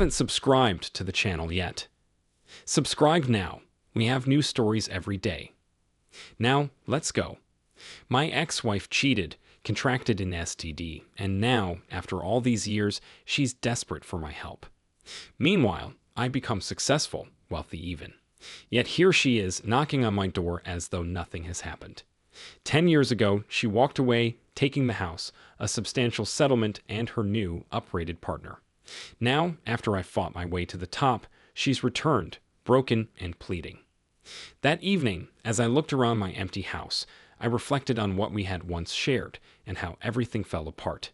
haven't subscribed to the channel yet, subscribe now. We have new stories every day. Now, let's go. My ex-wife cheated, contracted an STD, and now, after all these years, she's desperate for my help. Meanwhile, I become successful, wealthy even. Yet here she is, knocking on my door as though nothing has happened. 10 years ago, she walked away, taking the house, a substantial settlement, and her new, uprated partner. Now, after I fought my way to the top, she's returned, broken and pleading. That evening, as I looked around my empty house, I reflected on what we had once shared and how everything fell apart.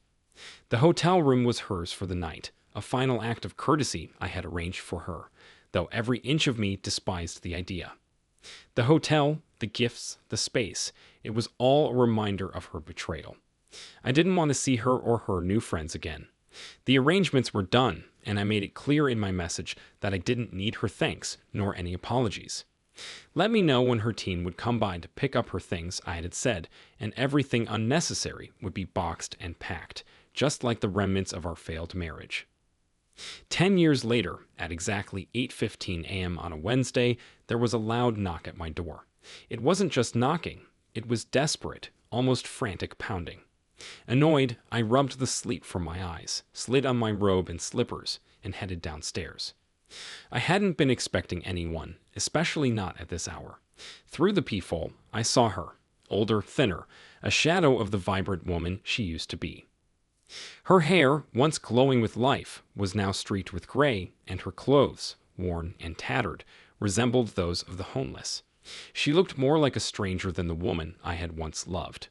The hotel room was hers for the night, a final act of courtesy I had arranged for her, though every inch of me despised the idea. The hotel, the gifts, the space, it was all a reminder of her betrayal. I didn't want to see her or her new friends again. The arrangements were done, and I made it clear in my message that I didn't need her thanks nor any apologies. Let me know when her team would come by to pick up her things I had said, and everything unnecessary would be boxed and packed, just like the remnants of our failed marriage. 10 years later, at exactly 8:15 a.m. on a Wednesday, there was a loud knock at my door. It wasn't just knocking, it was desperate, almost frantic pounding. Annoyed, I rubbed the sleep from my eyes, slid on my robe and slippers, and headed downstairs. I hadn't been expecting anyone, especially not at this hour. Through the peephole, I saw her, older, thinner, a shadow of the vibrant woman she used to be. Her hair, once glowing with life, was now streaked with gray, and her clothes, worn and tattered, resembled those of the homeless. She looked more like a stranger than the woman I had once loved.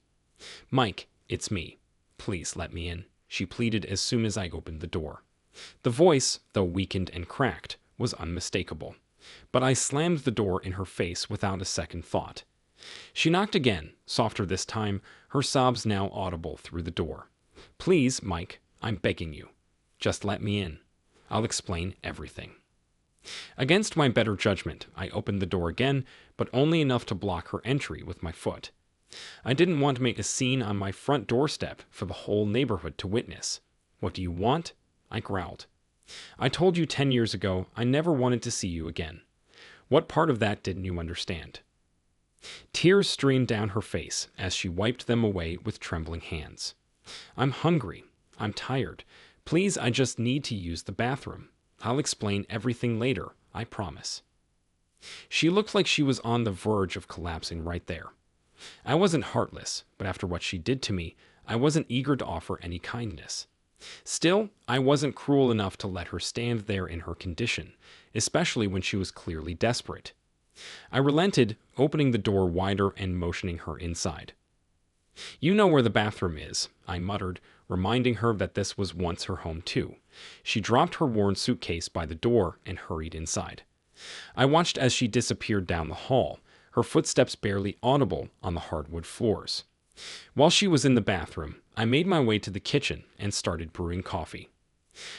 "Mike, it's me. Please let me in," she pleaded as soon as I opened the door. The voice, though weakened and cracked, was unmistakable, but I slammed the door in her face without a second thought. She knocked again, softer this time, her sobs now audible through the door. "Please, Mike, I'm begging you. Just let me in. I'll explain everything." Against my better judgment, I opened the door again, but only enough to block her entry with my foot. I didn't want to make a scene on my front doorstep for the whole neighborhood to witness. "What do you want?" I growled. "I told you 10 years ago I never wanted to see you again. What part of that didn't you understand?" Tears streamed down her face as she wiped them away with trembling hands. "I'm hungry. I'm tired. Please, I just need to use the bathroom. I'll explain everything later, I promise." She looked like she was on the verge of collapsing right there. I wasn't heartless, but after what she did to me, I wasn't eager to offer any kindness. Still, I wasn't cruel enough to let her stand there in her condition, especially when she was clearly desperate. I relented, opening the door wider and motioning her inside. "You know where the bathroom is," I muttered, reminding her that this was once her home too. She dropped her worn suitcase by the door and hurried inside. I watched as she disappeared down the hall, her footsteps barely audible on the hardwood floors. While she was in the bathroom, I made my way to the kitchen and started brewing coffee.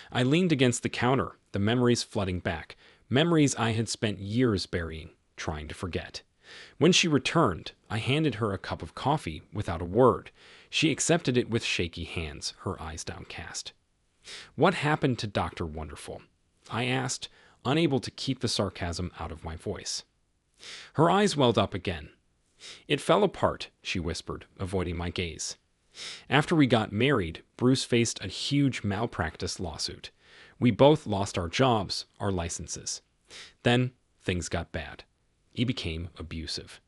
I leaned against the counter, the memories flooding back, memories I had spent years burying, trying to forget. When she returned, I handed her a cup of coffee without a word. She accepted it with shaky hands, her eyes downcast. "What happened to Dr. Wonderful?" I asked, unable to keep the sarcasm out of my voice. Her eyes welled up again. "It fell apart," she whispered, avoiding my gaze. "After we got married, Bruce faced a huge malpractice lawsuit. We both lost our jobs, our licenses. Then things got bad. He became abusive.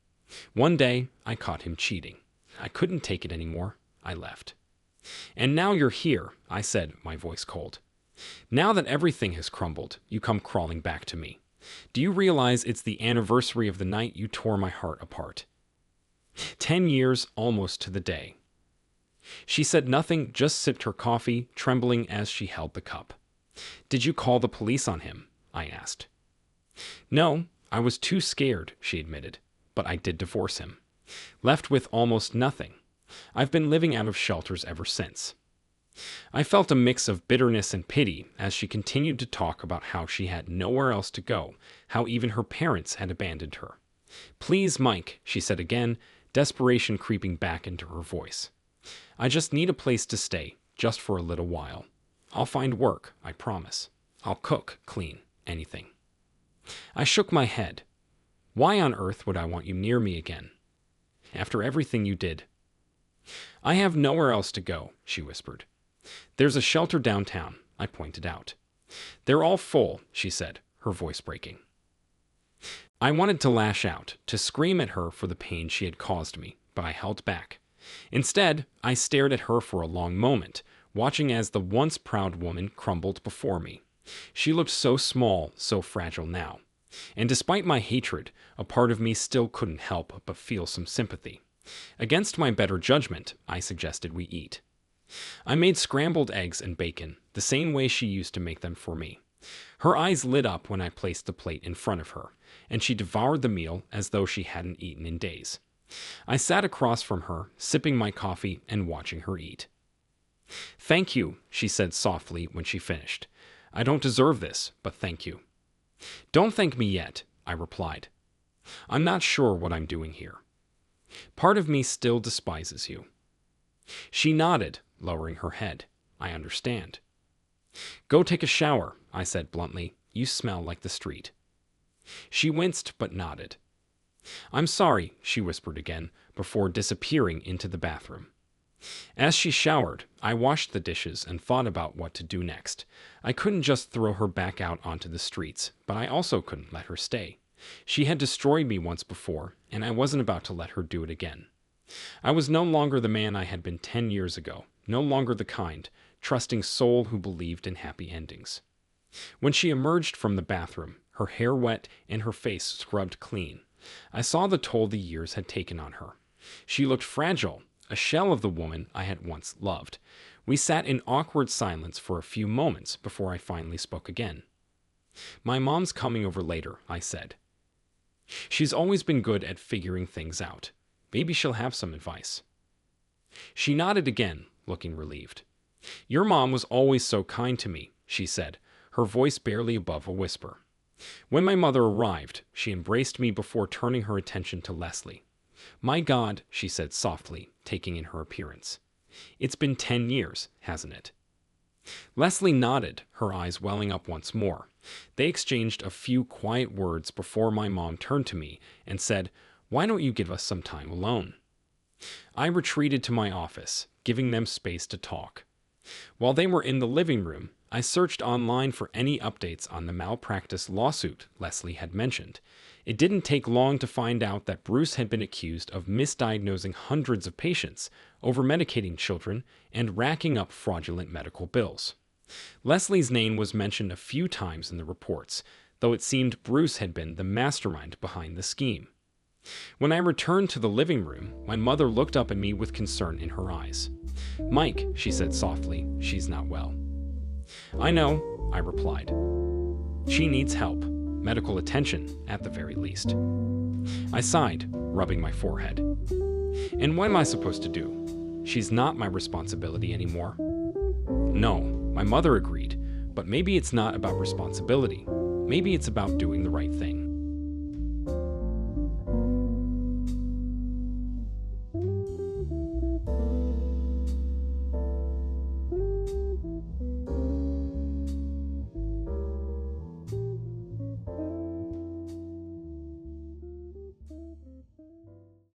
One day, I caught him cheating. I couldn't take it anymore. I left. And now you're here," I said, my voice cold. "Now that everything has crumbled, you come crawling back to me. Do you realize it's the anniversary of the night you tore my heart apart? 10 years, almost to the day." She said nothing, just sipped her coffee, trembling as she held the cup. "Did you call the police on him?" I asked. "No, I was too scared," she admitted, "but I did divorce him. Left with almost nothing. I've been living out of shelters ever since." I felt a mix of bitterness and pity as she continued to talk about how she had nowhere else to go, how even her parents had abandoned her. "Please, Mike," she said again, desperation creeping back into her voice. "I just need a place to stay, just for a little while. I'll find work, I promise. I'll cook, clean, anything. I shook my head. Why on earth would I want you near me again? After everything you did. I have nowhere else to go, she whispered. There's a shelter downtown, I pointed out. They're all full, she said, her voice breaking. I wanted to lash out, to scream at her for the pain she had caused me, but I held back. Instead, I stared at her for a long moment, watching as the once proud woman crumbled before me. She looked so small, so fragile now. And despite my hatred, a part of me still couldn't help but feel some sympathy. Against my better judgment, I suggested we eat. I made scrambled eggs and bacon, the same way she used to make them for me. Her eyes lit up when I placed the plate in front of her, and she devoured the meal as though she hadn't eaten in days. I sat across from her, sipping my coffee and watching her eat. "Thank you," she said softly when she finished. "I don't deserve this, but thank you." "Don't thank me yet," I replied. "I'm not sure what I'm doing here. Part of me still despises you." She nodded, lowering her head. "I understand." "Go take a shower," I said bluntly. "You smell like the street." She winced but nodded. "I'm sorry," she whispered again, before disappearing into the bathroom. As she showered, I washed the dishes and thought about what to do next. I couldn't just throw her back out onto the streets, but I also couldn't let her stay. She had destroyed me once before, and I wasn't about to let her do it again. I was no longer the man I had been 10 years ago, no longer the kind, trusting soul who believed in happy endings. When she emerged from the bathroom, her hair wet and her face scrubbed clean, I saw the toll the years had taken on her. She looked fragile, a shell of the woman I had once loved. We sat in awkward silence for a few moments before I finally spoke again. "My mom's coming over later," I said. "She's always been good at figuring things out. Maybe she'll have some advice." She nodded again, looking relieved. "Your mom was always so kind to me," she said, her voice barely above a whisper. When my mother arrived, she embraced me before turning her attention to Leslie. "My God," she said softly, taking in her appearance. "It's been 10 years, hasn't it?" Leslie nodded, her eyes welling up once more. They exchanged a few quiet words before my mom turned to me and said, "Why don't you give us some time alone?" I retreated to my office, giving them space to talk. While they were in the living room, I searched online for any updates on the malpractice lawsuit Leslie had mentioned. It didn't take long to find out that Bruce had been accused of misdiagnosing hundreds of patients, over-medicating children, and racking up fraudulent medical bills. Leslie's name was mentioned a few times in the reports, though it seemed Bruce had been the mastermind behind the scheme. When I returned to the living room, my mother looked up at me with concern in her eyes. "Mike," she said softly, "she's not well." "I know," I replied. "She needs help, medical attention at the very least." I sighed, rubbing my forehead. "And what am I supposed to do? She's not my responsibility anymore." "No," my mother agreed, "but maybe it's not about responsibility. Maybe it's about doing the right thing."